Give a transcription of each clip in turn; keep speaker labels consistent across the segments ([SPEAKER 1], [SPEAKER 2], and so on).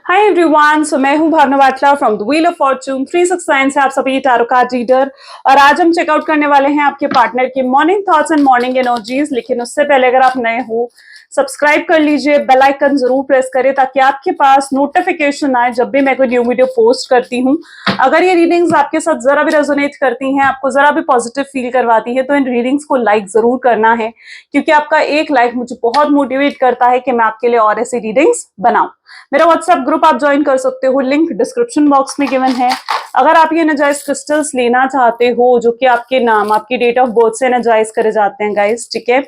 [SPEAKER 1] Hi everyone, सो मैं हूं भावना वाटला from the wheel of Fortune 369 से आप सभी टैरो कार्ड रीडर। और आज हम चेकआउट करने वाले हैं आपके पार्टनर की morning thoughts and morning energies. लेकिन उससे पहले अगर आप नए हो, सब्सक्राइब कर लीजिए, बेल आइकन जरूर प्रेस करें ताकि आपके पास नोटिफिकेशन आए जब भी मैं कोई न्यू वीडियो पोस्ट करती हूँ। अगर ये रीडिंग्स आपके साथ जरा भी रेजोनेट करती हैं, आपको जरा भी पॉजिटिव फील करवाती है, तो इन रीडिंग्स को लाइक जरूर करना है, क्योंकि आपका एक लाइक मुझे बहुत मोटिवेट करता है कि मैं आपके लिए और ऐसी रीडिंग्स बनाऊं। मेरा व्हाट्सएप ग्रुप आप ज्वाइन कर सकते हो, लिंक डिस्क्रिप्शन बॉक्स में गिवन है। अगर आप ये एनर्जाइज क्रिस्टल्स लेना चाहते हो जो कि आपके नाम, आपकी डेट ऑफ बर्थ से एनर्जाइज करे जाते हैं गाइस, ठीक है।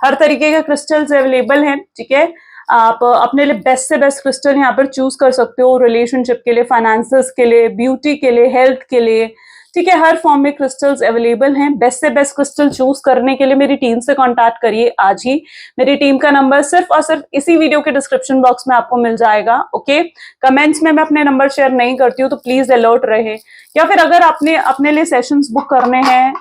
[SPEAKER 1] हर तरीके के क्रिस्टल्स अवेलेबल हैं, ठीक है। आप अपने लिए बेस्ट से बेस्ट क्रिस्टल यहाँ पर चूज कर सकते हो, रिलेशनशिप के लिए, फाइनेंसेस के लिए, ब्यूटी के लिए, हेल्थ के लिए, ठीक है। हर फॉर्म में क्रिस्टल्स अवेलेबल हैं। बेस्ट से बेस्ट क्रिस्टल चूज करने के लिए मेरी टीम से कांटेक्ट करिए आज ही। मेरी टीम का नंबर सिर्फ और सिर्फ इसी वीडियो के डिस्क्रिप्शन बॉक्स में आपको मिल जाएगा, ओके। कमेंट्स में मैं अपने नंबर शेयर नहीं करती हूँ, तो प्लीज अलर्ट रहे। या फिर अगर आपने अपने लिए सेशंस बुक करने हैं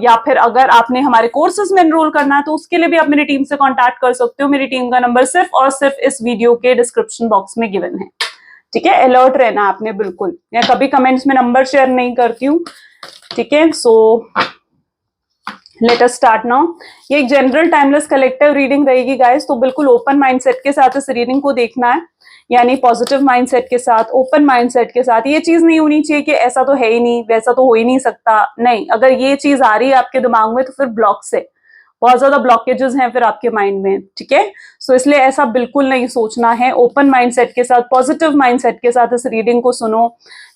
[SPEAKER 1] या फिर अगर आपने हमारे कोर्सेज में एनरोल करना है, तो उसके लिए भी आप मेरी टीम से कांटेक्ट कर सकते हो। मेरी टीम का नंबर सिर्फ और सिर्फ इस वीडियो के डिस्क्रिप्शन बॉक्स में गिवन है, ठीक है। अलर्ट रहना आपने बिल्कुल। मैं कभी कमेंट्स में नंबर शेयर नहीं करती हूँ, ठीक है। So let us start now. ये एक जनरल टाइमलेस कलेक्टिव रीडिंग रहेगी गाइस, तो बिल्कुल ओपन माइंडसेट के साथ इस रीडिंग को देखना है, यानी पॉजिटिव माइंडसेट के साथ, ओपन माइंडसेट के साथ। ये चीज नहीं होनी चाहिए कि ऐसा तो है ही नहीं, वैसा तो हो ही नहीं सकता। नहीं, अगर ये चीज आ रही है आपके दिमाग में तो फिर ब्लॉक से बहुत ज्यादा ब्लॉकेजेस हैं फिर आपके माइंड में, ठीक है। सो इसलिए ऐसा बिल्कुल नहीं सोचना है। ओपन माइंडसेट के साथ, पॉजिटिव माइंडसेट के साथ इस रीडिंग को सुनो,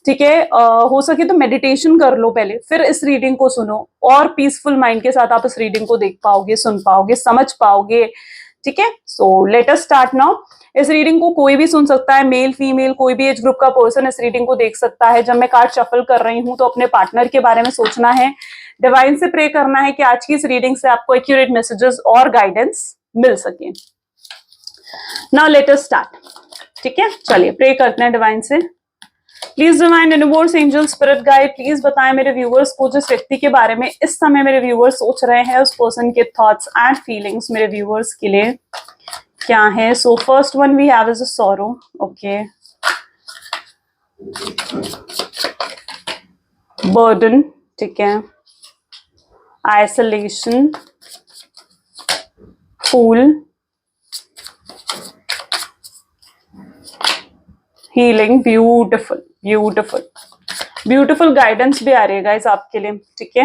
[SPEAKER 1] ठीक है। हो सके तो मेडिटेशन कर लो पहले, फिर इस रीडिंग को सुनो, और पीसफुल माइंड के साथ आप इस रीडिंग को देख पाओगे, सुन पाओगे, समझ पाओगे, ठीक है। So let us start now. इस रीडिंग को कोई भी सुन सकता है, मेल फीमेल कोई भी एज ग्रुप का पर्सन इस रीडिंग को देख सकता है। जब मैं कार्ड शफल कर रही हूं तो अपने पार्टनर के बारे में सोचना है, डिवाइन से प्रे करना है कि आज की इस रीडिंग से आपको एक्यूरेट मैसेजेस और गाइडेंस मिल सके। नाउ लेट अस स्टार्ट, ठीक है। चलिए प्रे करते हैं डिवाइन से। Please divine universe, angel, spirit guide, please बताएं मेरे व्यूअर्स को जिस व्यक्ति के बारे में इस समय मेरे व्यूअर्स सोच रहे हैं, उस पर्सन के थॉट्स एंड फीलिंग्स मेरे व्यूअर्स के लिए क्या है। So first one we have is a sorrow, okay. Burden, ठीक है। Isolation, fool, healing, beautiful beautiful beautiful guidance भी आ रही है गाइस आपके लिए, ठीक है।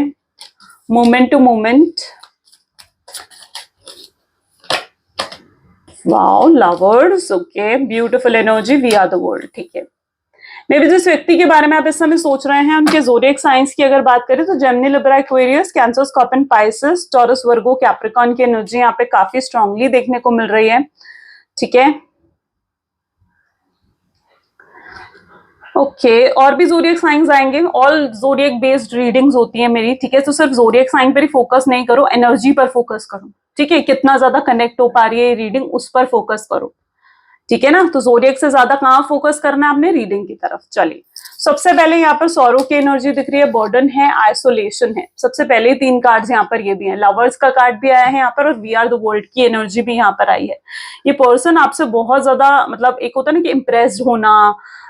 [SPEAKER 1] Moment to moment, wow, lovers, okay, beautiful energy, we are the world, ठीक है। मे भी जिस व्यक्ति के बारे में आप इस समय सोच रहे हैं, उनके ज़ोडिएक साइंस की अगर बात करें तो Gemini, Libra, Aquarius, Cancer, Scorpion, Pisces, Taurus, Virgo, Capricorn की एनर्जी यहाँ पे काफी स्ट्रांगली देखने को मिल रही है, ठीक है। ओके, और भी ज़ोडिएक साइंस आएंगे। ऑल ज़ोडिएक बेस्ड रीडिंग्स होती है मेरी, ठीक है। तो सिर्फ ज़ोडिएक साइन पर ही फोकस नहीं करो, एनर्जी पर फोकस करो, ठीक है। कितना ज्यादा कनेक्ट हो पा रही है रीडिंग, उस पर फोकस करो, ठीक है ना। तो ज़ोडिएक से ज्यादा कहाँ फोकस करना है आपने, रीडिंग की तरफ। चलिए, सबसे पहले यहाँ पर सौरो की एनर्जी दिख रही है, बर्डन है, आइसोलेशन है। सबसे पहले 3 कार्ड्स यहाँ पर ये भी हैं, लवर्स का कार्ड भी आया है यहाँ पर, और वी आर द वर्ल्ड की एनर्जी भी यहाँ पर आई है। ये पर्सन आपसे बहुत ज्यादा, मतलब एक होता है ना कि इम्प्रेस्ड होना,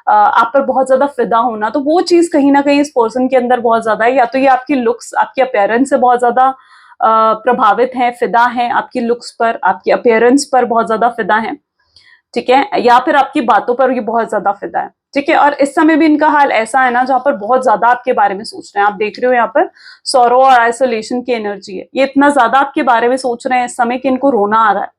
[SPEAKER 1] आप पर बहुत ज्यादा फिदा होना, तो वो चीज कहीं ना कहीं इस पर्सन के अंदर बहुत ज्यादा है। या तो ये आपकी लुक्स, आपकी अपीयरेंस से बहुत ज्यादा प्रभावित है, फिदा है आपकी लुक्स पर, आपकी अपीयरेंस पर बहुत ज्यादा फिदा है, ठीक है। या फिर आपकी बातों पर ये बहुत ज्यादा फिदा है, ठीक है। और इस समय भी इनका हाल ऐसा है ना जहां पर बहुत ज्यादा आपके बारे में सोच रहे हैं। आप देख रहे हो यहाँ पर सॉरो और आइसोलेशन की एनर्जी है। ये इतना ज्यादा आपके बारे में सोच रहे हैं इस समय कि इनको रोना आ रहा है,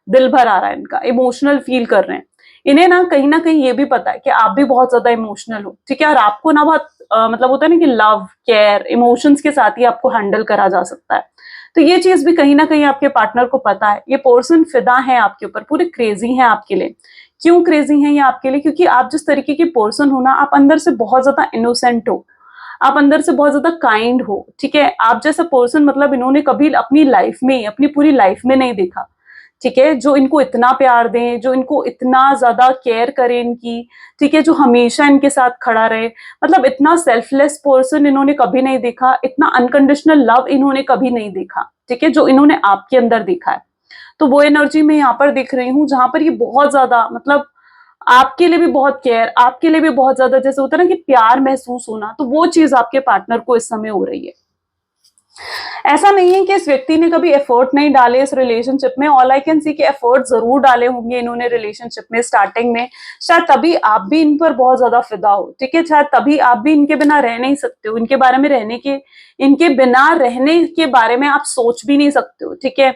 [SPEAKER 1] दिल भर आ रहा है इनका, इमोशनल फील कर रहे हैं। इन्हें ना कहीं ये भी पता है कि आप भी बहुत ज्यादा इमोशनल हो, ठीक है। और आपको ना बहुत मतलब होता है ना कि लव, केयर, इमोशंस के साथ ही आपको हैंडल करा जा सकता है। तो ये चीज भी कहीं ना कहीं आपके पार्टनर को पता है। ये पर्सन फिदा है आपके ऊपर, पूरे क्रेजी हैं आपके लिए। क्यों क्रेजी हैं ये आपके लिए? क्योंकि आप जिस तरीके की पर्सन हो ना, आप अंदर से बहुत ज्यादा इनोसेंट हो, आप अंदर से बहुत ज्यादा काइंड हो, ठीक है। आप जैसा पर्सन मतलब इन्होंने कभी अपनी लाइफ में, अपनी पूरी लाइफ में नहीं देखा, ठीक है। जो इनको इतना प्यार दें, जो इनको इतना ज्यादा केयर करे इनकी, ठीक है, जो हमेशा इनके साथ खड़ा रहे, मतलब इतना सेल्फलेस पर्सन इन्होंने कभी नहीं देखा, इतना अनकंडीशनल लव इन्होंने कभी नहीं देखा, ठीक है, जो इन्होंने आपके अंदर देखा है। तो वो एनर्जी में यहाँ पर दिख रही हूँ जहां पर ये बहुत ज्यादा मतलब आपके लिए भी बहुत केयर, आपके लिए भी बहुत ज्यादा जैसे होता है ना कि प्यार महसूस होना, तो वो चीज आपके पार्टनर को इस समय हो रही है। ऐसा नहीं है कि इस व्यक्ति ने कभी एफर्ट नहीं डाले इस रिलेशनशिप में, ऑल आई कैन सी कि एफर्ट जरूर डाले होंगे इन्होंने रिलेशनशिप में स्टार्टिंग में, शायद तभी आप भी इन पर बहुत ज्यादा फिदा हो, ठीक है, शायद तभी आप भी इनके बिना रह नहीं सकते हो, इनके बारे में रहने के, इनके बिना रहने के बारे में आप सोच भी नहीं सकते हो, ठीक है।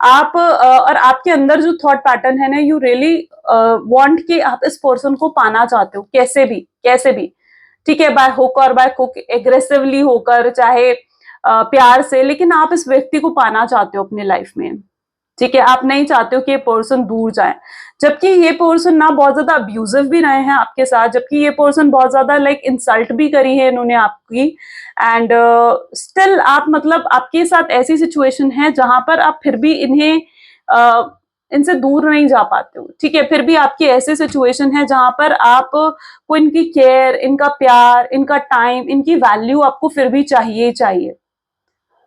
[SPEAKER 1] आप और आपके अंदर जो थॉट पैटर्न है ना, यू रियली वांट कि आप इस पर्सन को पाना चाहते हो कैसे भी, कैसे भी, ठीक है, बाय हुक और बाय कुक, एग्रेसिवली होकर, चाहे प्यार से, लेकिन आप इस व्यक्ति को पाना चाहते हो अपने लाइफ में, ठीक है। आप नहीं चाहते हो कि ये पर्सन दूर जाए, जबकि ये पर्सन ना बहुत ज्यादा अब्यूजिव भी रहे हैं आपके साथ, जबकि ये पर्सन बहुत ज्यादा लाइक इंसल्ट भी करी है इन्होंने आपकी, एंड स्टिल आप मतलब आपके साथ ऐसी सिचुएशन है जहां पर आप फिर भी इन्हें इनसे दूर नहीं जा पाते हो, ठीक है, फिर भी आपकी ऐसी सिचुएशन है जहां पर आप को इनकी केयर, इनका प्यार, इनका टाइम, इनकी वैल्यू आपको फिर भी चाहिए ही चाहिए,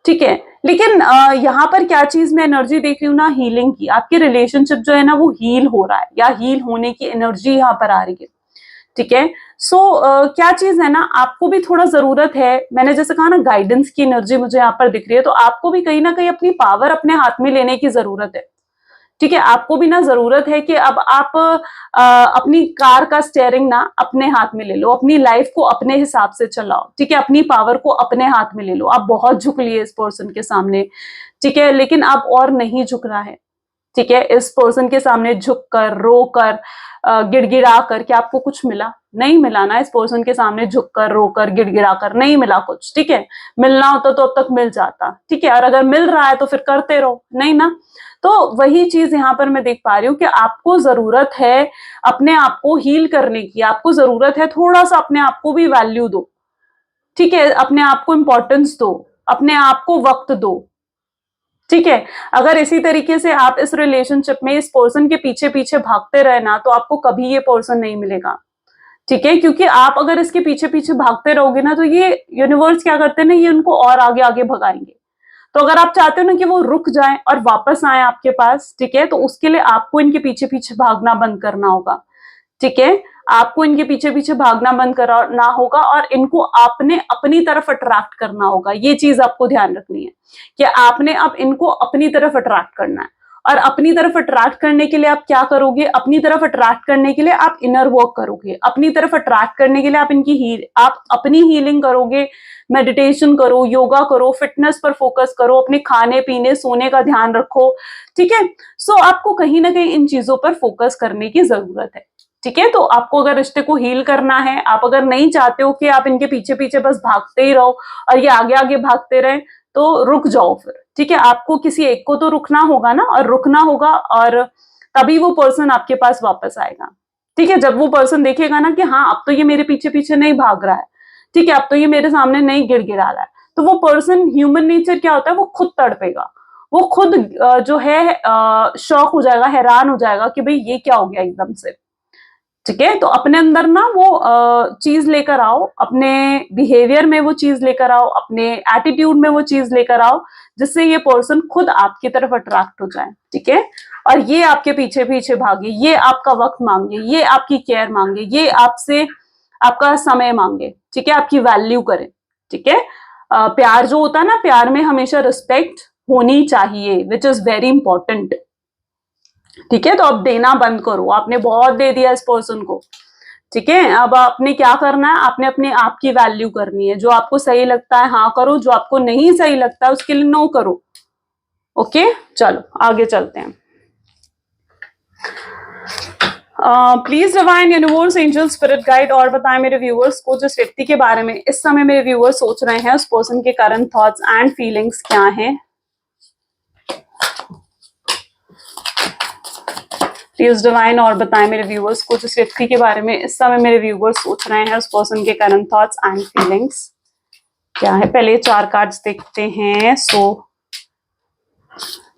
[SPEAKER 1] ठीक है। लेकिन यहाँ पर क्या चीज मैं एनर्जी देख रही हूँ ना, हीलिंग की, आपकी रिलेशनशिप जो है ना वो हील हो रहा है, या हील होने की एनर्जी यहाँ पर आ रही है, ठीक है। सो क्या चीज है ना, आपको भी थोड़ा जरूरत है, मैंने जैसे कहा ना गाइडेंस की एनर्जी मुझे यहाँ पर दिख रही है, तो आपको भी कहीं ना कहीं अपनी पावर अपने हाथ में लेने की जरूरत है, ठीक है। आपको भी ना जरूरत है कि अब आप अपनी कार का स्टेयरिंग ना अपने हाथ में ले लो, अपनी लाइफ को अपने हिसाब से चलाओ, ठीक है, अपनी पावर को अपने हाथ में ले लो। आप बहुत झुक लिए इस पर्सन के सामने, ठीक है, लेकिन अब और नहीं झुकना है, ठीक है। इस पर्सन के सामने झुक कर, रो कर, गिड़गिड़ा कर, क्या आपको कुछ मिला? नहीं मिला ना। इस पर्सन के सामने झुक कर, रो कर, गिड़गिड़ा कर नहीं मिला कुछ, ठीक है। मिलना होता तो अब तक मिल जाता, ठीक है, और अगर मिल रहा है तो फिर करते रहो, नहीं ना। तो वही चीज यहाँ पर मैं देख पा रही हूँ कि आपको जरूरत है अपने आप को हील करने की, आपको जरूरत है थोड़ा सा अपने आप को भी वैल्यू दो, ठीक है, अपने आप को इंपॉर्टेंस दो, अपने आप को वक्त दो, ठीक है। अगर इसी तरीके से आप इस रिलेशनशिप में इस पर्सन के पीछे पीछे भागते रहे ना, तो आपको कभी ये पर्सन नहीं मिलेगा, ठीक है, क्योंकि आप अगर इसके पीछे पीछे भागते रहोगे ना, तो ये यूनिवर्स क्या करते हैं ना, ये उनको और आगे आगे भगाएंगे। तो अगर आप चाहते हो ना कि वो रुक जाएं और वापस आए आपके पास, ठीक है, तो उसके लिए आपको इनके पीछे पीछे भागना बंद करना होगा, ठीक है। आपको इनके पीछे पीछे भागना बंद करना होगा और इनको आपने अपनी तरफ अट्रैक्ट करना होगा। ये चीज आपको ध्यान रखनी है कि आपने अब इनको अपनी तरफ अट्रैक्ट करना है, और अपनी तरफ अट्रैक्ट करने के लिए आप क्या करोगे? अपनी तरफ अट्रैक्ट करने के लिए आप इनर वर्क करोगे, अपनी तरफ अट्रैक्ट करने के लिए आप अपनी हीलिंग करोगे, मेडिटेशन करो, योगा करो, फिटनेस पर फोकस करो, अपने खाने पीने सोने का ध्यान रखो, ठीक है। सो आपको कहीं ना कहीं इन चीजों पर फोकस करने की जरूरत है, ठीक है। तो आपको अगर रिश्ते को हील करना है, आप अगर नहीं चाहते हो कि आप इनके पीछे पीछे बस भागते ही रहो और ये आगे आगे भागते रहे, तो रुक जाओ फिर, ठीक है। आपको किसी एक को तो रुकना होगा ना, और रुकना होगा, और तभी वो पर्सन आपके पास वापस आएगा, ठीक है। जब वो पर्सन देखेगा ना कि हाँ अब तो ये मेरे पीछे पीछे नहीं भाग रहा है, ठीक है, अब तो ये मेरे सामने नहीं गिड़गिड़ा रहा है, तो वो पर्सन, ह्यूमन नेचर क्या होता है, वो खुद तड़पेगा, वो खुद जो है शॉक हो जाएगा, हैरान हो जाएगा कि भाई ये क्या हो गया एकदम से, ठीक है। तो अपने अंदर ना वो चीज लेकर आओ, अपने बिहेवियर में वो चीज लेकर आओ, अपने एटीट्यूड में वो चीज लेकर आओ, जिससे ये पर्सन खुद आपकी तरफ अट्रैक्ट हो जाए, ठीक है। और ये आपके पीछे पीछे भागे, ये आपका वक्त मांगे, ये आपकी केयर मांगे, ये आपसे आपका समय मांगे, ठीक है, आपकी वैल्यू करे, ठीक है। प्यार जो होता है ना, प्यार में हमेशा रिस्पेक्ट होनी चाहिए, विच इज वेरी इंपॉर्टेंट, ठीक है। तो अब देना बंद करो, आपने बहुत दे दिया इस पर्सन को, ठीक है। अब आपने क्या करना है, आपने अपने आप की वैल्यू करनी है, जो आपको सही लगता है हाँ करो, जो आपको नहीं सही लगता है उसके लिए नो करो, ओके। चलो आगे चलते हैं। Please divine universe angel spirit guide और बताएं मेरे व्यूअर्स को जिस व्यक्ति के बारे में इस समय मेरे व्यूअर्स सोच रहे हैं, उस पर्सन के करंट थॉट्स एंड फीलिंग्स क्या हैं। प्लीज डिवाइन और बताएं मेरे व्यूअर्स को जिस व्यक्ति के बारे में इस समय मेरे व्यूअर्स सोच रहे हैं, उस पर्सन के करंट थॉट्स एंड फीलिंग्स क्या है। पहले 4 कार्ड्स देखते हैं। सो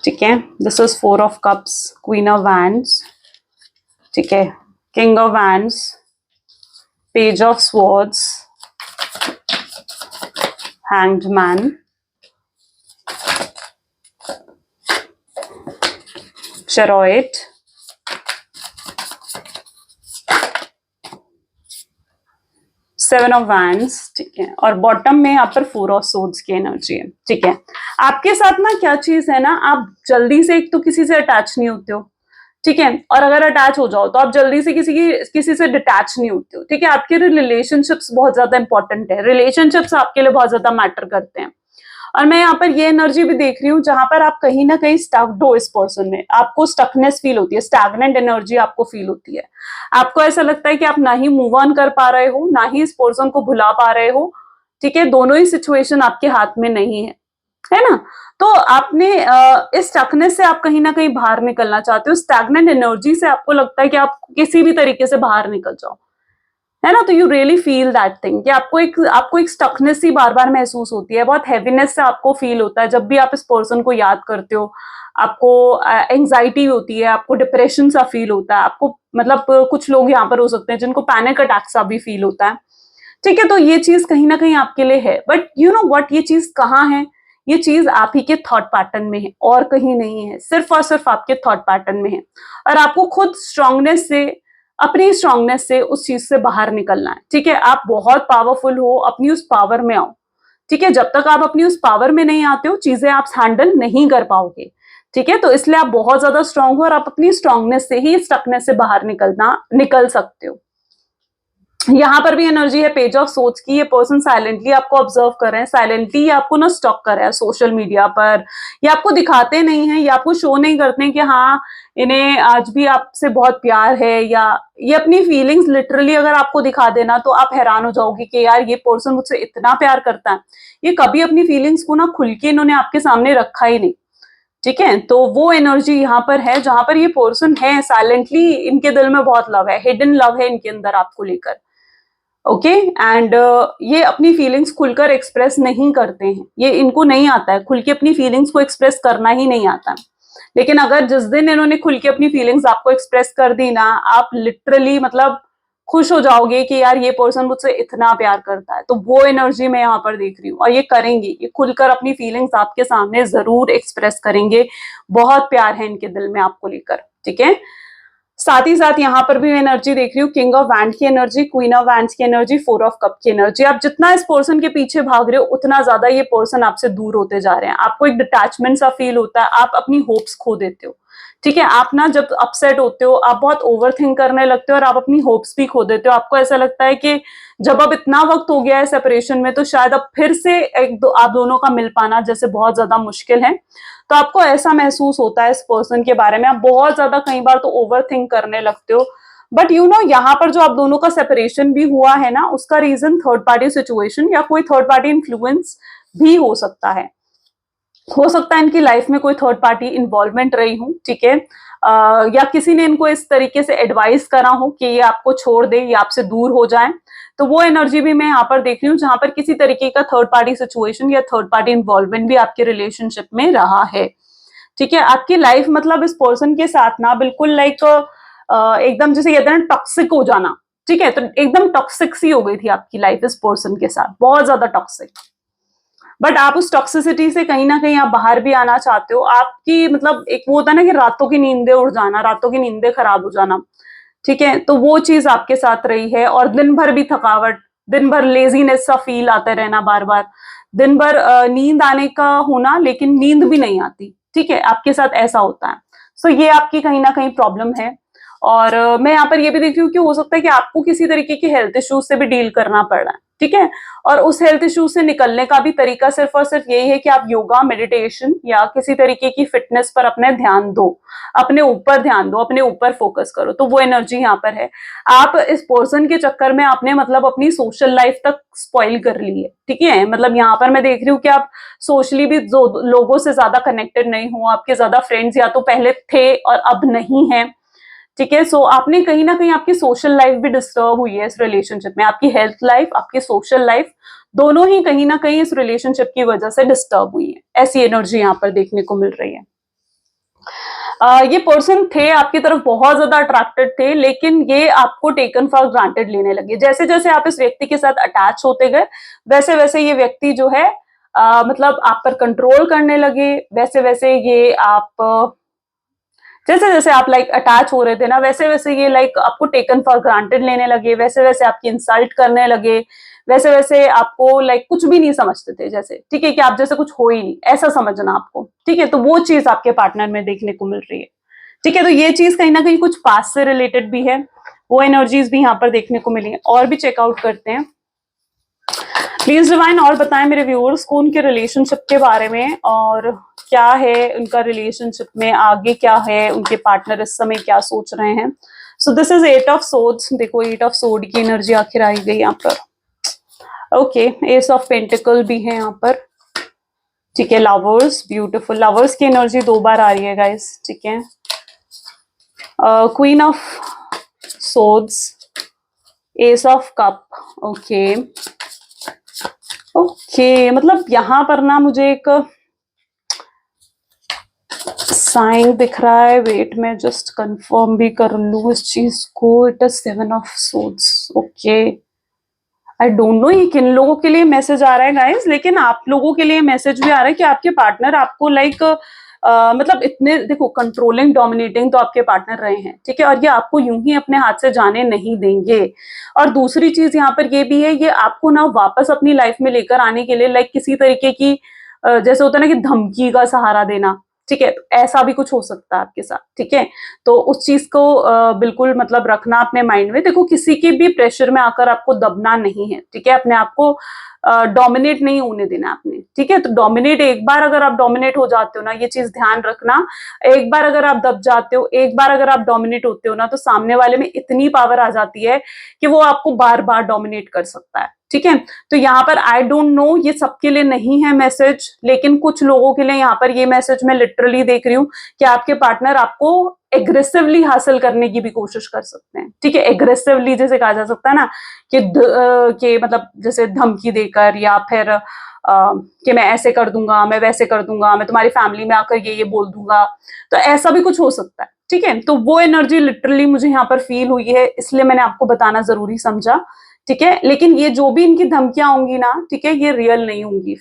[SPEAKER 1] ठीक है, this is 4 of cups, queen of wands, ठीक है, king of wands, page of swords, hanged man, chariot, 7 of wands, ठीक है, और बॉटम में यहाँ पर 4 ऑफ सोर्ड्स की एनर्जी है, ठीक है। आपके साथ ना क्या चीज है ना, आप जल्दी से एक तो किसी से अटैच नहीं होते हो, ठीक है, और अगर अटैच हो जाओ तो आप जल्दी से किसी से डिटैच नहीं होते हो, ठीक है। आपके रिलेशनशिप्स बहुत ज्यादा इंपॉर्टेंट है, रिलेशनशिप्स आपके लिए बहुत ज्यादा मैटर करते हैं। और मैं यहाँ पर ये एनर्जी भी देख रही हूँ जहां पर आप कहीं ना कहीं स्टक्ड हो इस पर्सन में, आपको स्टकनेस फील होती है, स्टैग्नेंट एनर्जी आपको फील होती है। आपको ऐसा लगता है कि आप ना ही मूव ऑन कर पा रहे हो, ना ही इस पर्सन को भुला पा रहे हो, ठीक है। दोनों ही सिचुएशन आपके हाथ में नहीं है ना। तो आपने इस स्टकनेस से आप कहीं ना कहीं बाहर निकलना चाहते हो, स्टैग्नेंट एनर्जी से आपको लगता है कि आप किसी भी तरीके से बाहर निकल जाओ, है ना। तो you really feel that thing कि आपको एक स्टकनेस ही बार बार महसूस होती है, बहुत हैवीनेस से आपको फील होता है जब भी आप इस पर्सन को याद करते हो। आपको एंजाइटी होती है, आपको डिप्रेशन सा फील होता है, आपको मतलब कुछ लोग यहाँ पर हो सकते हैं जिनको पैनिक अटैक सा भी फील होता है, ठीक है। तो ये चीज कहीं ना कहीं आपके लिए है, बट यू नो व्हाट, ये चीज कहाँ है, ये चीज आप ही के थॉट पैटर्न में है और कहीं नहीं है, सिर्फ और सिर्फ आपके थॉट पैटर्न में है। और आपको खुद स्ट्रांगनेस से, अपनी स्ट्रांगनेस से उस चीज से बाहर निकलना है, ठीक है। आप बहुत पावरफुल हो, अपनी उस पावर में आओ, ठीक है। जब तक आप अपनी उस पावर में नहीं आते हो, चीजें आप हैंडल नहीं कर पाओगे, ठीक है। तो इसलिए आप बहुत ज्यादा स्ट्रांग हो और आप अपनी स्ट्रांगनेस से ही, स्टकनेस से बाहर निकल सकते हो। यहाँ पर भी एनर्जी है पेज ऑफ सोर्ड्स की, ये पर्सन साइलेंटली आपको ऑब्जर्व कर रहे हैं, साइलेंटली आपको ना स्टॉक कर रहा है सोशल मीडिया पर, ये आपको दिखाते नहीं है, ये आपको शो नहीं करते हैं कि हाँ इन्हें आज भी आपसे बहुत प्यार है, या ये अपनी फीलिंग्स लिटरली अगर आपको दिखा देना तो आप हैरान हो जाओगे कि यार ये पर्सन मुझसे इतना प्यार करता है। ये कभी अपनी फीलिंग्स को ना खुल के इन्होंने आपके सामने रखा ही नहीं, ठीक है। तो वो एनर्जी यहाँ पर है जहां पर ये पर्सन है, साइलेंटली इनके दिल में बहुत लव है, हिडन लव है इनके अंदर आपको लेकर, ओके। एंड ये अपनी फीलिंग्स खुलकर एक्सप्रेस नहीं करते हैं, ये इनको नहीं आता है खुल के अपनी फीलिंग्स को एक्सप्रेस करना ही नहीं आता है। लेकिन अगर जिस दिन इन्होंने खुल के अपनी फीलिंग्स आपको एक्सप्रेस कर दी ना, आप लिटरली मतलब खुश हो जाओगे कि यार ये पर्सन मुझसे इतना प्यार करता है। तो वो एनर्जी मैं यहाँ पर देख रही हूँ, और ये करेंगे, ये खुलकर अपनी फीलिंग्स आपके सामने जरूर एक्सप्रेस करेंगे, बहुत प्यार है इनके दिल में आपको लेकर, ठीक है। साथ ही साथ यहाँ पर भी मैं एनर्जी देख रही हूँ किंग ऑफ वैंड की एनर्जी, क्वीन ऑफ वैंड्स की एनर्जी, 4 ऑफ कप की एनर्जी। आप जितना इस पर्सन के पीछे भाग रहे हो उतना ज्यादा ये पर्सन आपसे दूर होते जा रहे हैं, आपको एक डिटैचमेंट सा फील होता है, आप अपनी होप्स खो देते हो, ठीक है। आप ना जब अपसेट होते हो आप बहुत ओवर थिंक करने लगते हो और आप अपनी होप्स भी खो देते हो। आपको ऐसा लगता है कि जब अब इतना वक्त हो गया है सेपरेशन में तो शायद अब फिर से आप दोनों का मिल पाना जैसे बहुत ज्यादा मुश्किल है। तो आपको ऐसा महसूस होता है इस पर्सन के बारे में, आप बहुत ज्यादा कई बार तो ओवर थिंक करने लगते हो। बट यू नो यहाँ पर जो आप दोनों का सेपरेशन भी हुआ है ना, उसका रीजन थर्ड पार्टी सिचुएशन या कोई थर्ड पार्टी इन्फ्लुएंस भी हो सकता है। हो सकता है इनकी लाइफ में कोई थर्ड पार्टी इन्वॉल्वमेंट रही हो, ठीक है, या किसी ने इनको इस तरीके से एडवाइस करा हो कि ये आपको छोड़ दे, ये आपसे दूर हो जाए। तो वो एनर्जी भी मैं यहाँ पर देख रही हूँ जहां पर किसी तरीके का थर्ड पार्टी सिचुएशन या थर्ड पार्टी इन्वॉल्वमेंट भी आपके रिलेशनशिप में रहा है, ठीक है। आपकी लाइफ मतलब इस पर्सन के साथ ना बिल्कुल लाइक एकदम जैसे कहते हैं ना टॉक्सिक हो जाना, ठीक है। तो एकदम टॉक्सिक सी हो गई थी आपकी लाइफ इस पर्सन के साथ, बहुत ज्यादा टॉक्सिक। बट आप उस टॉक्सिसिटी से कहीं ना कहीं आप बाहर भी आना चाहते हो। आपकी मतलब एक वो होता है ना कि रातों की नींदें उड़ जाना, रातों की नींदें खराब हो जाना, ठीक है। तो वो चीज आपके साथ रही है, और दिन भर भी थकावट, दिन भर लेजीनेस सा फील आते रहना बार बार, दिन भर नींद आने का होना लेकिन नींद भी नहीं आती, ठीक है, आपके साथ ऐसा होता है। सो ये आपकी कहीं ना कहीं प्रॉब्लम है। और मैं यहाँ पर ये भी देख रही हूँ कि हो सकता है कि आपको किसी तरीके के हेल्थ इश्यूज से भी डील करना पड़ रहा है, ठीक है। और उस हेल्थ इश्यूज से निकलने का भी तरीका सिर्फ और सिर्फ यही है कि आप योगा, मेडिटेशन या किसी तरीके की फिटनेस पर अपने ध्यान दो, अपने ऊपर ध्यान दो, अपने ऊपर फोकस करो। तो वो एनर्जी यहाँ पर है। आप इस पर्सन के चक्कर में आपने मतलब अपनी सोशल लाइफ तक स्पॉइल कर ली है, ठीक है। मतलब यहाँ पर मैं देख रही हूँ कि आप सोशली भी लोगों से ज्यादा कनेक्टेड नहीं हो, आपके ज्यादा फ्रेंड्स या तो पहले थे और अब नहीं है, ठीक है। सो आपने कहीं ना कहीं आपकी सोशल लाइफ भी डिस्टर्ब हुई है इस रिलेशनशिप में, आपकी हेल्थ लाइफ, आपकी सोशल लाइफ दोनों ही कहीं ना कहीं इस रिलेशनशिप की वजह से डिस्टर्ब हुई है, ऐसी एनर्जी यहाँ पर देखने को मिल रही है। ये पर्सन थे आपकी तरफ बहुत ज्यादा अट्रैक्टेड थे, लेकिन ये आपको टेकन फॉर ग्रांटेड लेने लगे। जैसे जैसे आप इस व्यक्ति के साथ अटैच होते गए वैसे वैसे ये व्यक्ति जो है मतलब आप पर कंट्रोल करने लगे, वैसे वैसे ये आप जैसे जैसे आप लाइक अटैच हो रहे थे ना, वैसे वैसे ये लाइक आपको टेकन फॉर ग्रांटेड लेने लगे, वैसे वैसे आपकी इंसल्ट करने लगे, वैसे वैसे आपको लाइक कुछ भी नहीं समझते थे, जैसे ठीक है कि आप जैसे कुछ हो ही नहीं, ऐसा समझना आपको, ठीक है। तो वो चीज आपके पार्टनर में देखने को मिल रही है, ठीक है। तो ये चीज कहीं ना कहीं कुछ पास्ट से रिलेटेड भी है, वो एनर्जीज भी यहाँ पर देखने को मिली है। और भी चेकआउट करते हैं। प्लीज डिवाइन और बताएं मेरे व्यूअर्स को उनके रिलेशनशिप के बारे में, और क्या है उनका रिलेशनशिप में आगे, क्या है उनके पार्टनर इस समय क्या सोच रहे हैं। So this is 8 of swords. देखो 8 ऑफ सोर्ड की एनर्जी आखिर आई गई यहाँ पर। ओके, एस ऑफ पेंटिकल भी है यहाँ पर, ठीक है। लवर्स, ब्यूटीफुल लवर्स की एनर्जी 2 बार आ रही है गाइस, ठीक है। Queen of swords, S of cup, okay okay. मतलब यहां पर ना मुझे एक साइन दिख रहा है, वेट मैं जस्ट कंफर्म भी कर लूं इस चीज को। It is 7 of swords, okay. I don't know ये किन लोगों के लिए मैसेज आ रहा है गाइस, लेकिन आप लोगों के लिए मैसेज भी आ रहा है कि आपके पार्टनर आपको लाइक मतलब इतने, देखो कंट्रोलिंग डोमिनेटिंग तो आपके पार्टनर रहे हैं, ठीक है, और ये आपको यूं ही अपने हाथ से जाने नहीं देंगे। और दूसरी चीज यहाँ पर ये भी है, ये आपको ना वापस अपनी लाइफ में लेकर आने के लिए लाइक किसी तरीके की जैसे होता है ना कि धमकी का सहारा देना, ठीक है, तो ऐसा भी कुछ हो सकता है आपके साथ, ठीक है। तो उस चीज को बिल्कुल मतलब रखना अपने माइंड में। देखो किसी के भी प्रेशर में आकर आपको दबना नहीं है, ठीक है, अपने आप को डोमिनेट नहीं होने देना आपने, ठीक है। तो डोमिनेट, एक बार अगर आप डोमिनेट हो जाते हो ना, ये चीज ध्यान रखना, एक बार अगर आप दब जाते हो, एक बार अगर आप डोमिनेट होते हो ना, तो सामने वाले में इतनी पावर आ जाती है कि वो आपको बार बार डोमिनेट कर सकता है, ठीक है। तो यहाँ पर आई डोंट नो ये सबके लिए नहीं है मैसेज, लेकिन कुछ लोगों के लिए यहाँ पर ये मैसेज मैं लिटरली देख रही हूँ कि आपके पार्टनर आपको एग्रेसिवली हासिल करने की भी कोशिश कर सकते हैं, ठीक है। एग्रेसिवली जैसे कहा जा सकता है ना कि मतलब जैसे धमकी देकर, या फिर कि मैं ऐसे कर दूंगा, मैं वैसे कर दूंगा, मैं तुम्हारी फैमिली में आकर ये बोल दूंगा, तो ऐसा भी कुछ हो सकता है, ठीक है। तो वो एनर्जी लिटरली मुझे यहाँ पर फील हुई है, इसलिए मैंने आपको बताना जरूरी समझा, ठीक है। लेकिन ये जो भी इनकी धमकियां होंगी ना, ठीक है, ये रियल नहीं होंगी,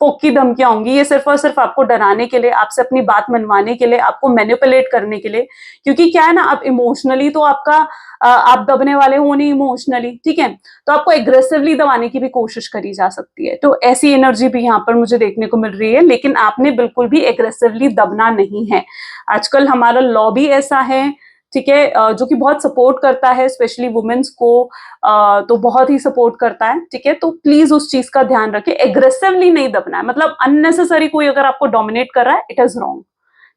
[SPEAKER 1] फोकी धमकियां होंगी। ये सिर्फ और सिर्फ आपको डराने के लिए, आपसे अपनी बात मनवाने के लिए, आपको मैनिपुलेट करने के लिए। क्योंकि क्या है ना, अब इमोशनली तो आपका आप दबने वाले हो नहीं इमोशनली, ठीक है, तो आपको एग्रेसिवली दबाने की भी कोशिश करी जा सकती है। तो ऐसी एनर्जी भी यहाँ पर मुझे देखने को मिल रही है, लेकिन आपने बिल्कुल भी एग्रेसिवली दबना नहीं है। आजकल हमारा लॉ भी ऐसा है, ठीक है, जो कि बहुत सपोर्ट करता है स्पेशली वुमेन्स को, तो बहुत ही सपोर्ट करता है, ठीक है। तो प्लीज उस चीज का ध्यान रखें, एग्रेसिवली नहीं दबना है, मतलब अननेसेसरी कोई अगर आपको डोमिनेट कर रहा है, इट इज रॉन्ग,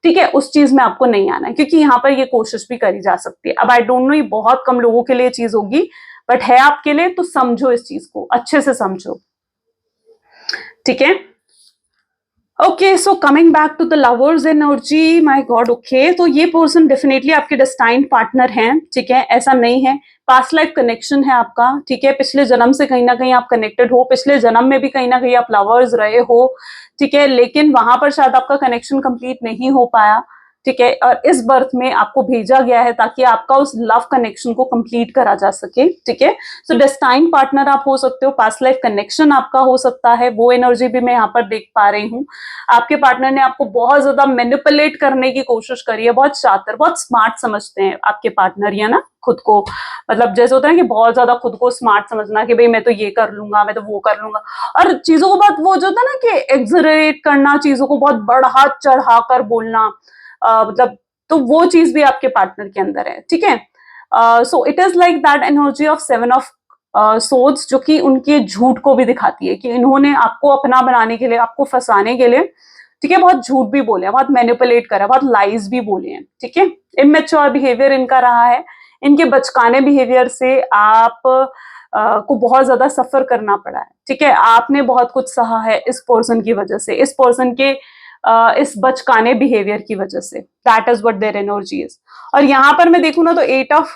[SPEAKER 1] ठीक है, उस चीज में आपको नहीं आना है, क्योंकि यहाँ पर ये कोशिश भी करी जा सकती है। अब आई डोंट नो ये बहुत कम लोगों के लिए चीज होगी, बट है आपके लिए, तो समझो इस चीज को अच्छे से समझो, ठीक है। Okay, so coming back to the lovers energy, my God, okay. तो ये पर्सन डेफिनेटली आपके डेस्टाइन्ड पार्टनर हैं, ठीक है, ऐसा नहीं है, पास्ट लाइफ कनेक्शन है आपका, ठीक है। पिछले जन्म से कहीं ना कहीं आप कनेक्टेड हो, पिछले जन्म में भी कहीं ना कहीं आप लवर्स रहे हो, ठीक है, लेकिन वहां पर शायद आपका कनेक्शन कंप्लीट नहीं हो पाया, ठीक है, और इस बर्थ में आपको भेजा गया है ताकि आपका उस लव कनेक्शन को कंप्लीट करा जा सके, ठीक है। सो डेस्टाइन पार्टनर आप हो सकते हो, पास्ट लाइफ कनेक्शन आपका हो सकता है, वो एनर्जी भी मैं यहाँ पर देख पा रही हूँ। आपके पार्टनर ने आपको बहुत ज्यादा मैनिपुलेट करने की कोशिश करी है, बहुत शातिर, बहुत स्मार्ट समझते हैं आपके पार्टनर, या ना खुद को, मतलब जैसे होता है कि बहुत ज्यादा खुद को स्मार्ट समझना कि भाई मैं तो ये कर लूंगा, मैं तो वो कर लूंगा, और चीजों को बहुत वो जो होता है ना कि एक्सरेट करना, चीजों को बहुत बढ़ा चढ़ा कर बोलना, मतलब तो वो चीज भी आपके पार्टनर के अंदर है, ठीक है। So it is like that energy of 7 of swords, जो कि उनके झूठ को भी दिखाती है कि इन्होंने आपको अपना बनाने के लिए, आपको फंसाने के लिए, ठीक है, बहुत झूठ भी बोले हैं, बहुत मैनिपुलेट करा, बहुत लाइज भी बोले हैं, ठीक है। इमेच्योर बिहेवियर इनका रहा है, इनके बचकाने बिहेवियर से आप को बहुत ज्यादा सफर करना पड़ा है, ठीक है। आपने बहुत कुछ सहा है इस पर्सन की वजह से, इस पर्सन के इस बचकाने बिहेवियर की वजह से। That is what their energy is. और यहाँ पर मैं देखूं ना तो 8 ऑफ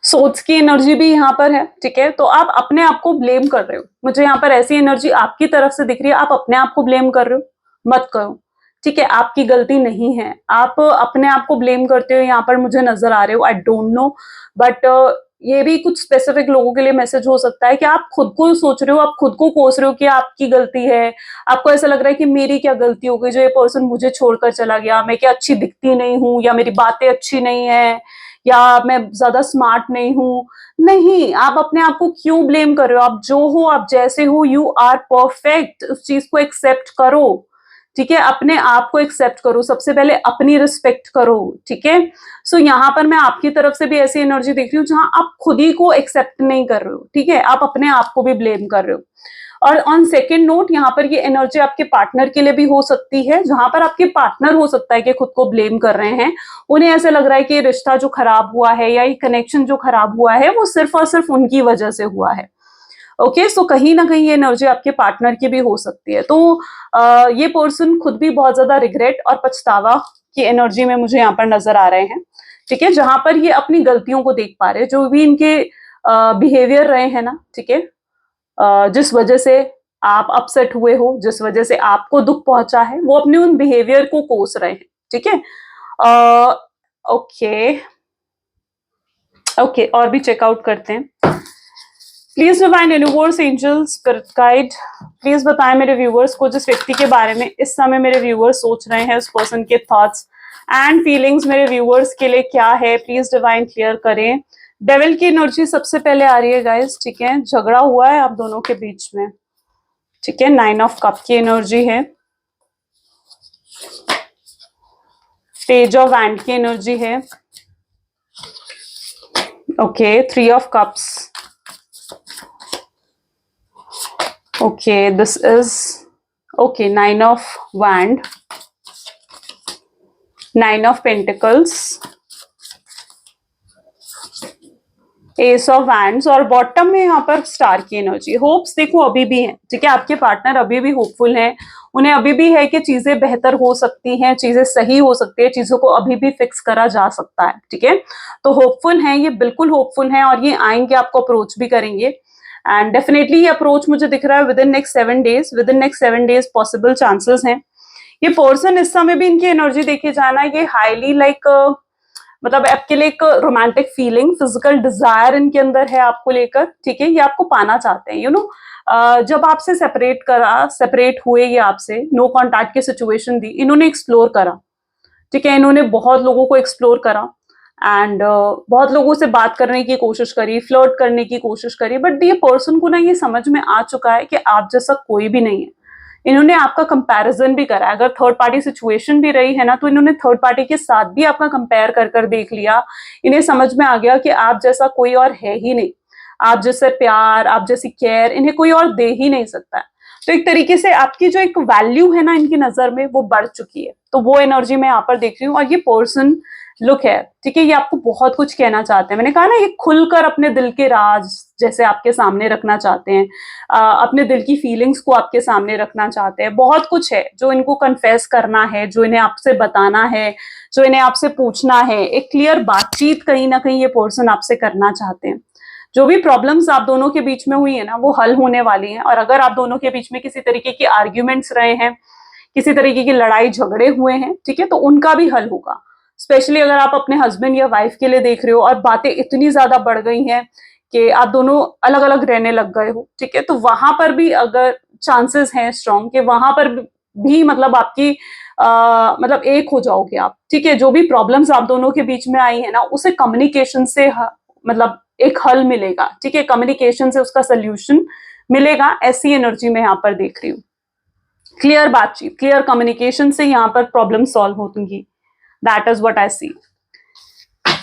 [SPEAKER 1] सोर्ड्स की एनर्जी भी यहाँ पर है, ठीक है। तो आप अपने आप को ब्लेम कर रहे हो, मुझे यहाँ पर ऐसी एनर्जी आपकी तरफ से दिख रही है, आप अपने आप को ब्लेम कर रहे हो, मत करो, ठीक है, आपकी गलती नहीं है, आप अपने आप को ब्लेम करते हो यहाँ पर मुझे नजर आ रहे हो, आई डोंट नो, बट ये भी कुछ स्पेसिफिक लोगों के लिए मैसेज हो सकता है कि आप खुद को सोच रहे हो, आप खुद को कोस रहे हो कि आपकी गलती है, आपको ऐसा लग रहा है कि मेरी क्या गलती हो गई जो ये पर्सन मुझे छोड़कर चला गया, मैं क्या अच्छी दिखती नहीं हूँ, या मेरी बातें अच्छी नहीं है, या मैं ज्यादा स्मार्ट नहीं हूँ। नहीं, आप अपने आप को क्यों ब्लेम कर रहे हो? आप जो हो, आप जैसे हो, यू आर परफेक्ट। उस चीज को एक्सेप्ट करो, ठीक है? अपने आप को एक्सेप्ट करो, सबसे पहले अपनी रिस्पेक्ट करो, ठीक है? सो यहाँ पर मैं आपकी तरफ से भी ऐसी एनर्जी देख रही हूँ जहां आप खुद ही को एक्सेप्ट नहीं कर रहे हो, ठीक है? आप अपने आप को भी ब्लेम कर रहे हो। और ऑन सेकेंड नोट, यहाँ पर ये एनर्जी आपके पार्टनर के लिए भी हो सकती है, जहां पर आपके पार्टनर हो सकता है कि खुद को ब्लेम कर रहे हैं। उन्हें ऐसा लग रहा है कि ये रिश्ता जो खराब हुआ है या ये कनेक्शन जो खराब हुआ है वो सिर्फ और सिर्फ उनकी वजह से हुआ है। ओके, सो कहीं ना कहीं ये एनर्जी आपके पार्टनर की भी हो सकती है। तो ये पर्सन खुद भी बहुत ज्यादा रिग्रेट और पछतावा की एनर्जी में मुझे यहाँ पर नजर आ रहे हैं, ठीक है? जहां पर ये अपनी गलतियों को देख पा रहे हैं, जो भी इनके बिहेवियर रहे हैं ना, ठीक है? जिस वजह से आप अपसेट हुए हो, जिस वजह से आपको दुख पहुंचा है, वो अपने उन बिहेवियर को कोस रहे हैं, ठीक है? ओके ओके, और भी चेकआउट करते हैं। Please divine universe, angels, spirit guide, please बताएं मेरे व्यूअर्स को, जिस व्यक्ति के बारे में इस समय मेरे व्यूअर्स सोच रहे हैं, उस पर्सन के थॉट्स एंड फीलिंग्स मेरे व्यूअर्स के लिए क्या है। प्लीज डिवाइन क्लियर करें। डेविल की एनर्जी सबसे पहले आ रही है गाइस, ठीक है? झगड़ा हुआ है आप दोनों के बीच में, ठीक है? 9 ऑफ कप की एनर्जी है, पेज ऑफ वैंड की एनर्जी है, okay, 3 of cups, okay, this is okay, 9 of wand, 9 of pentacles, S of wands, और बॉटम में यहाँ पर स्टार की एनर्जी। होप्स देखो अभी भी है, ठीक है? आपके पार्टनर अभी भी होपफुल हैं, उन्हें अभी भी है कि चीजें बेहतर हो सकती हैं, चीजें सही हो सकती है, चीजों को अभी भी फिक्स करा जा सकता है, ठीक है? तो होपफुल हैं, ये बिल्कुल होपफुल हैं, और ये आएंगे, आपको अप्रोच भी करेंगे। एंड डेफिनेटली ये अप्रोच मुझे दिख रहा है with in next 7 days, with in next 7 days possible chances हैं। ये पर्सन इस समय भी इनकी एनर्जी देखे जाना, ये हाईली लाइक मतलब आपके लिए एक रोमांटिक फीलिंग, फिजिकल डिजायर इनके अंदर है आपको लेकर, ठीक है? ये आपको पाना चाहते हैं, यू नो। जब आपसे सेपरेट हुए, ये आपसे नो कॉन्टैक्ट की सिचुएशन दी, इन्होंने एक्सप्लोर करा, ठीक है? इन्होंने बहुत लोगों को एक्सप्लोर करा एंड बहुत लोगों से बात करने की कोशिश करी, फ्लर्ट करने की कोशिश करी, बट ये पर्सन को ना ये समझ में आ चुका है कि आप जैसा कोई भी नहीं है। इन्होंने आपका कंपैरिजन भी करा, अगर थर्ड पार्टी सिचुएशन भी रही है ना, तो इन्होंने थर्ड पार्टी के साथ भी आपका कंपेयर कर देख लिया। इन्हें समझ में आ गया कि आप जैसा कोई और है ही नहीं, आप जैसे प्यार, आप जैसी केयर इन्हें कोई और दे ही नहीं सकता है। तो एक तरीके से आपकी जो एक वैल्यू है ना इनकी नजर में, वो बढ़ चुकी है। तो वो एनर्जी मैं यहाँ पर देख रही हूँ। और ये पर्सन लुक है, ठीक है? ये आपको बहुत कुछ कहना चाहते हैं। मैंने कहा ना, ये खुलकर अपने दिल के राज जैसे आपके सामने रखना चाहते हैं, अपने दिल की फीलिंग्स को आपके सामने रखना चाहते हैं। बहुत कुछ है जो इनको कन्फेस करना है, जो इन्हें आपसे बताना है, जो इन्हें आपसे पूछना है। एक क्लियर बातचीत कहीं ना कहीं ये पर्सन आपसे करना चाहते हैं। जो भी प्रॉब्लम्स आप दोनों के बीच में हुई है ना, वो हल होने वाली हैं। और अगर आप दोनों के बीच में किसी तरीके की आर्ग्यूमेंट्स रहे हैं, किसी तरीके की लड़ाई झगड़े हुए हैं, ठीक है, तो उनका भी हल होगा। स्पेशली अगर आप अपने हस्बैंड या वाइफ के लिए देख रहे हो और बातें इतनी ज्यादा बढ़ गई हैं कि आप दोनों अलग अलग रहने लग गए हो, ठीक है, तो वहां पर भी अगर चांसेस हैं स्ट्रॉन्ग के वहां पर भी मतलब आपकी मतलब एक हो जाओगे आप, ठीक है? जो भी प्रॉब्लम्स आप दोनों के बीच में आई है ना, उसे कम्युनिकेशन से मतलब एक हल मिलेगा, ठीक है? कम्युनिकेशन से उसका सोल्यूशन मिलेगा। ऐसी एनर्जी में यहाँ पर देख रही हूँ। क्लियर बातचीत, क्लियर कम्युनिकेशन से यहाँ पर प्रॉब्लम सॉल्व होंगी। दैट इज व्हाट आई सी।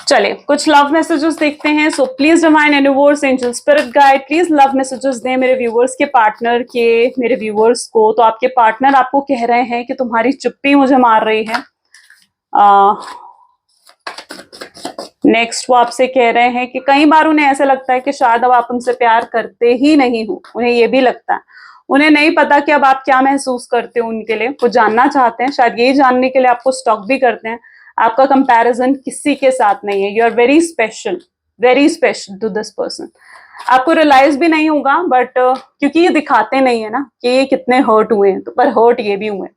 [SPEAKER 1] चले कुछ लव मैसेजेस देखते हैं। So please divine universe, angel, spirit guide, please love messages दें मेरे व्यूवर्स के पार्टनर के, मेरे व्यूवर्स को। तो आपके पार्टनर आपको कह रहे हैं कि तुम्हारी चुप्पी मुझे मार रही है। नेक्स्ट वो आपसे कह रहे हैं कि कई बार उन्हें ऐसा लगता है कि शायद अब आप उनसे प्यार करते ही नहीं हो। उन्हें ये भी लगता है, उन्हें नहीं पता कि अब आप क्या महसूस करते हो उनके लिए। वो जानना चाहते हैं, शायद यही जानने के लिए आपको स्टॉक भी करते हैं। आपका कंपैरिजन किसी के साथ नहीं है। You are very special to this person. आपको रियलाइज भी नहीं होगा, बट क्योंकि ये दिखाते नहीं है ना कि ये कितने हर्ट हुए हैं, तो पर हर्ट ये भी हुए।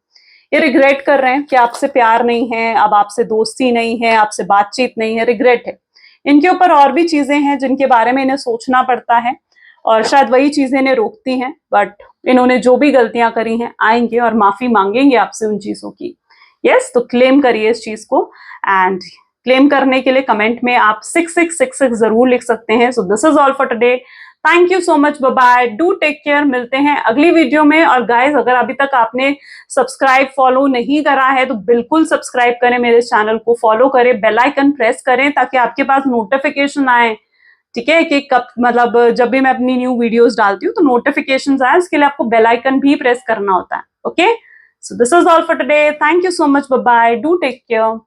[SPEAKER 1] ये रिग्रेट कर रहे हैं कि आपसे प्यार नहीं है, अब आपसे दोस्ती नहीं है, आपसे बातचीत नहीं है, रिग्रेट है। इनके ऊपर और भी चीजें हैं जिनके बारे में इन्हें सोचना पड़ता है और शायद वही चीजें इन्हें रोकती हैं, बट इन्होंने जो भी गलतियां करी हैं आएंगे और माफी मांगेंगे आपसे उन चीजों की। यस, तो क्लेम करिए इस चीज को, एंड क्लेम करने के लिए कमेंट में आप 6666 जरूर लिख सकते हैं। So this is all for today, thank you so much, bye bye, do take care, मिलते हैं अगली वीडियो में। और गाइज, अगर अभी तक आपने सब्सक्राइब फॉलो नहीं करा है तो बिल्कुल सब्सक्राइब करें, मेरे चैनल को फॉलो करें, बेल आइकन प्रेस करें ताकि आपके पास नोटिफिकेशन आए, ठीक है, कि कब मतलब जब भी मैं अपनी न्यू वीडियोस डालती हूँ तो नोटिफिकेशंस आए, उसके लिए आपको बेल आइकन भी प्रेस करना होता है। Okay, so this is all for today, thank you so much, bye bye, do take care.